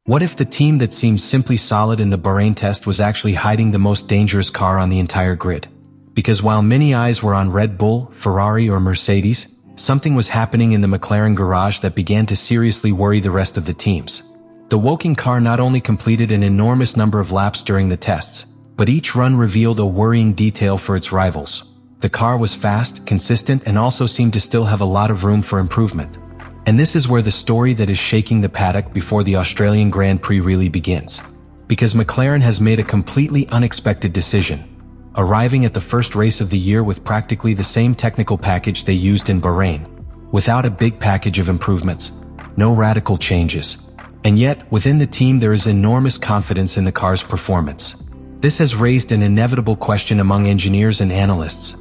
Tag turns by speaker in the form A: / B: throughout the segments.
A: What if the team that seemed simply solid in the Bahrain test was actually hiding the most dangerous car on the entire grid? Because while many eyes were on Red Bull, Ferrari or Mercedes, something was happening in the McLaren garage that began to seriously worry the rest of the teams. The Woking car not only completed an enormous number of laps during the tests, but each run revealed a worrying detail for its rivals. The car was fast, consistent, and also seemed to still have a lot of room for improvement. And this is where the story that is shaking the paddock before the Australian Grand Prix really begins. Because McLaren has made a completely unexpected decision, arriving at the first race of the year with practically the same technical package they used in Bahrain, without a big package of improvements, no radical changes. And yet, within the team there is enormous confidence in the car's performance. This has raised an inevitable question among engineers and analysts.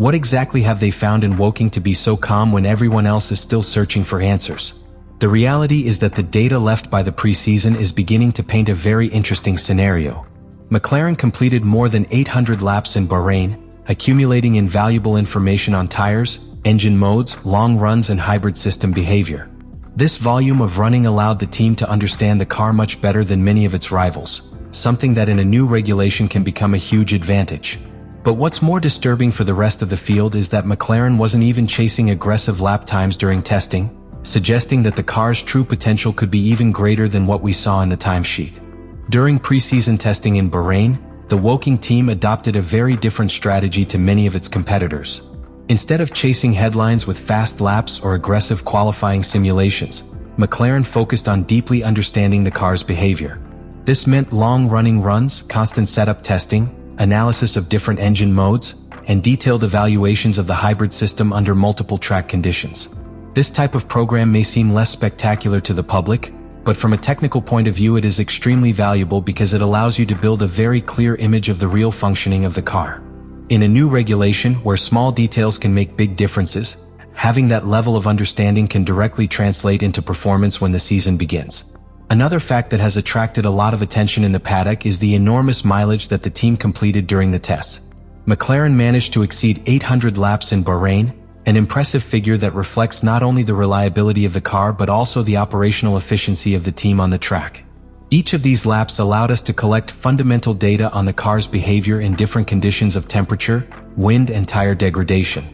A: What exactly have they found in Woking to be so calm when everyone else is still searching for answers? The reality is that the data left by the preseason is beginning to paint a very interesting scenario. McLaren completed more than 800 laps in Bahrain, accumulating invaluable information on tires, engine modes, long runs and hybrid system behavior. This volume of running allowed the team to understand the car much better than many of its rivals, something that in a new regulation can become a huge advantage. But what's more disturbing for the rest of the field is that McLaren wasn't even chasing aggressive lap times during testing, suggesting that the car's true potential could be even greater than what we saw in the timesheet. During preseason testing in Bahrain, the Woking team adopted a very different strategy to many of its competitors. Instead of chasing headlines with fast laps or aggressive qualifying simulations, McLaren focused on deeply understanding the car's behavior. This meant long-running runs, constant setup testing, analysis of different engine modes, and detailed evaluations of the hybrid system under multiple track conditions. This type of program may seem less spectacular to the public, but from a technical point of view it is extremely valuable because it allows you to build a very clear image of the real functioning of the car. In a new regulation where small details can make big differences, having that level of understanding can directly translate into performance when the season begins. Another fact that has attracted a lot of attention in the paddock is the enormous mileage that the team completed during the tests. McLaren managed to exceed 800 laps in Bahrain, an impressive figure that reflects not only the reliability of the car but also the operational efficiency of the team on the track. Each of these laps allowed us to collect fundamental data on the car's behavior in different conditions of temperature, wind, and tire degradation.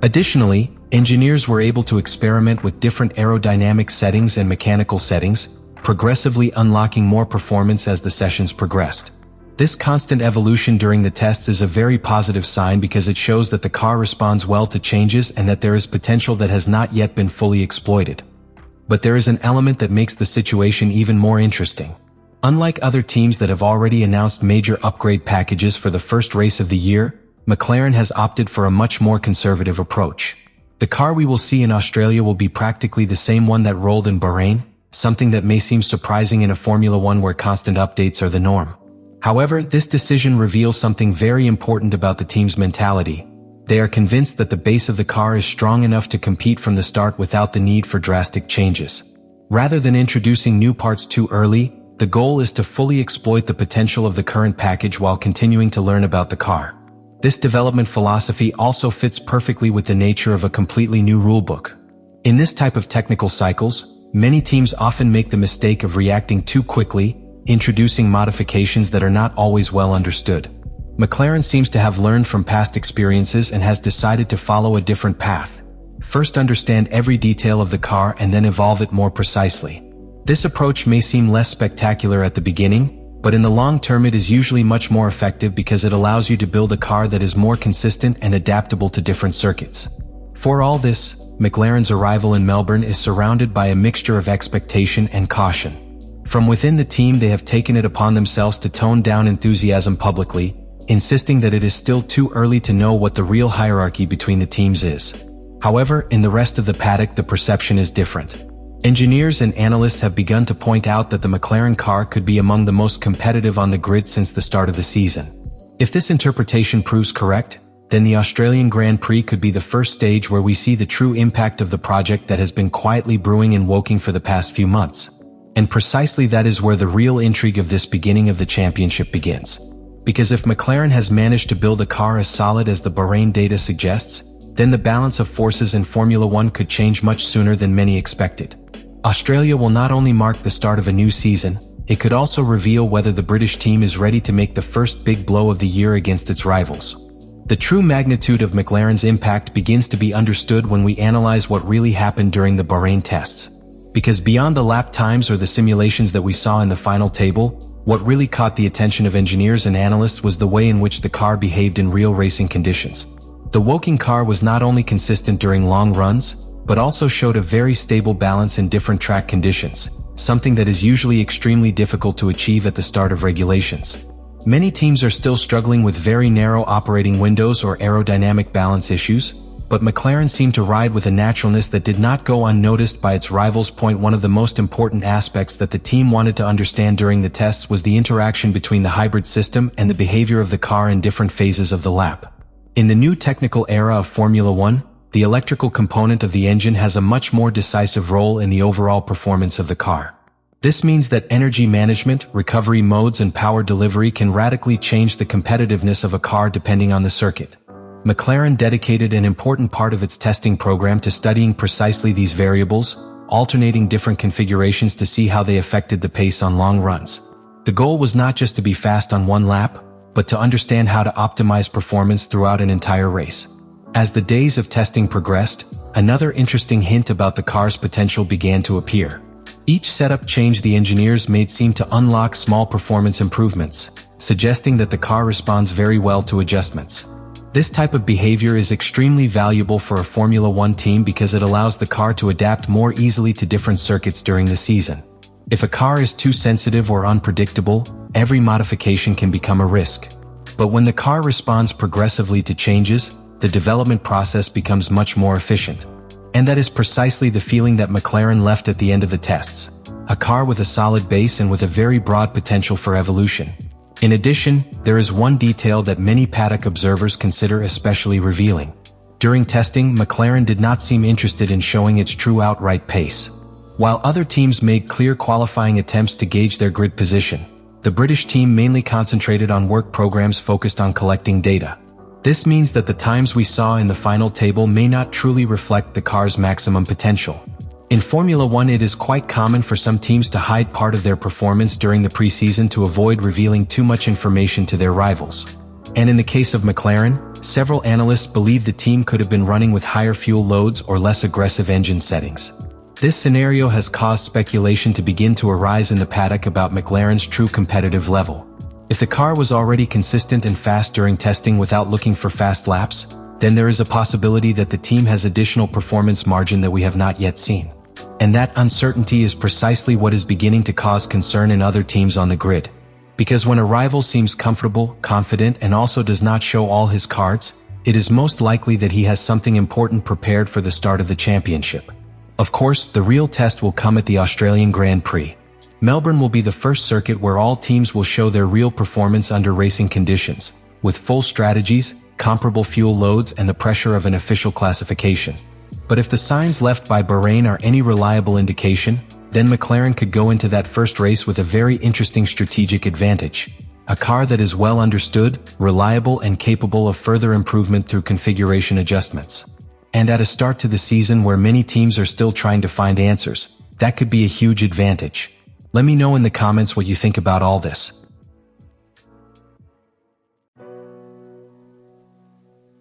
A: Additionally, engineers were able to experiment with different aerodynamic settings and mechanical settings, progressively unlocking more performance as the sessions progressed. This constant evolution during the tests is a very positive sign because it shows that the car responds well to changes and that there is potential that has not yet been fully exploited. But there is an element that makes the situation even more interesting. Unlike other teams that have already announced major upgrade packages for the first race of the year, McLaren has opted for a much more conservative approach. The car we will see in Australia will be practically the same one that rolled in Bahrain, something that may seem surprising in a Formula One where constant updates are the norm. However, this decision reveals something very important about the team's mentality. They are convinced that the base of the car is strong enough to compete from the start without the need for drastic changes. Rather than introducing new parts too early, the goal is to fully exploit the potential of the current package while continuing to learn about the car. This development philosophy also fits perfectly with the nature of a completely new rulebook. In this type of technical cycles, many teams often make the mistake of reacting too quickly, introducing modifications that are not always well understood. McLaren seems to have learned from past experiences and has decided to follow a different path. First understand every detail of the car and then evolve it more precisely. This approach may seem less spectacular at the beginning, but in the long term it is usually much more effective because it allows you to build a car that is more consistent and adaptable to different circuits. For all this, McLaren's arrival in Melbourne is surrounded by a mixture of expectation and caution. From within the team they have taken it upon themselves to tone down enthusiasm publicly, insisting that it is still too early to know what the real hierarchy between the teams is. However, in the rest of the paddock the perception is different. Engineers and analysts have begun to point out that the McLaren car could be among the most competitive on the grid since the start of the season. If this interpretation proves correct, then the Australian Grand Prix could be the first stage where we see the true impact of the project that has been quietly brewing in Woking for the past few months. And precisely that is where the real intrigue of this beginning of the championship begins. Because if McLaren has managed to build a car as solid as the Bahrain data suggests, then the balance of forces in Formula One could change much sooner than many expected. Australia will not only mark the start of a new season, it could also reveal whether the British team is ready to make the first big blow of the year against its rivals. The true magnitude of McLaren's impact begins to be understood when we analyze what really happened during the Bahrain tests. Because beyond the lap times or the simulations that we saw in the final table, what really caught the attention of engineers and analysts was the way in which the car behaved in real racing conditions. The Woking car was not only consistent during long runs, but also showed a very stable balance in different track conditions, something that is usually extremely difficult to achieve at the start of regulations. Many teams are still struggling with very narrow operating windows or aerodynamic balance issues, but McLaren seemed to ride with a naturalness that did not go unnoticed by its rivals. One of the most important aspects that the team wanted to understand during the tests was the interaction between the hybrid system and the behavior of the car in different phases of the lap. In the new technical era of Formula One, the electrical component of the engine has a much more decisive role in the overall performance of the car. This means that energy management, recovery modes and power delivery can radically change the competitiveness of a car depending on the circuit. McLaren dedicated an important part of its testing program to studying precisely these variables, alternating different configurations to see how they affected the pace on long runs. The goal was not just to be fast on one lap, but to understand how to optimize performance throughout an entire race. As the days of testing progressed, another interesting hint about the car's potential began to appear. Each setup change the engineers made seemed to unlock small performance improvements, suggesting that the car responds very well to adjustments. This type of behavior is extremely valuable for a Formula One team because it allows the car to adapt more easily to different circuits during the season. If a car is too sensitive or unpredictable, every modification can become a risk. But when the car responds progressively to changes, the development process becomes much more efficient. And that is precisely the feeling that McLaren left at the end of the tests. A car with a solid base and with a very broad potential for evolution. In addition, there is one detail that many paddock observers consider especially revealing. During testing, McLaren did not seem interested in showing its true outright pace. While other teams made clear qualifying attempts to gauge their grid position, the British team mainly concentrated on work programs focused on collecting data. This means that the times we saw in the final table may not truly reflect the car's maximum potential. In Formula One, it is quite common for some teams to hide part of their performance during the preseason to avoid revealing too much information to their rivals. And in the case of McLaren, several analysts believe the team could have been running with higher fuel loads or less aggressive engine settings. This scenario has caused speculation to begin to arise in the paddock about McLaren's true competitive level. If the car was already consistent and fast during testing without looking for fast laps, then there is a possibility that the team has additional performance margin that we have not yet seen. And that uncertainty is precisely what is beginning to cause concern in other teams on the grid. Because when a rival seems comfortable, confident, and also does not show all his cards, it is most likely that he has something important prepared for the start of the championship. Of course, the real test will come at the Australian Grand Prix. Melbourne will be the first circuit where all teams will show their real performance under racing conditions, with full strategies, comparable fuel loads, and the pressure of an official classification. But if the signs left by Bahrain are any reliable indication, then McLaren could go into that first race with a very interesting strategic advantage. A car that is well understood, reliable, and capable of further improvement through configuration adjustments. And at a start to the season where many teams are still trying to find answers, that could be a huge advantage. Let me know in the comments what you think about all this.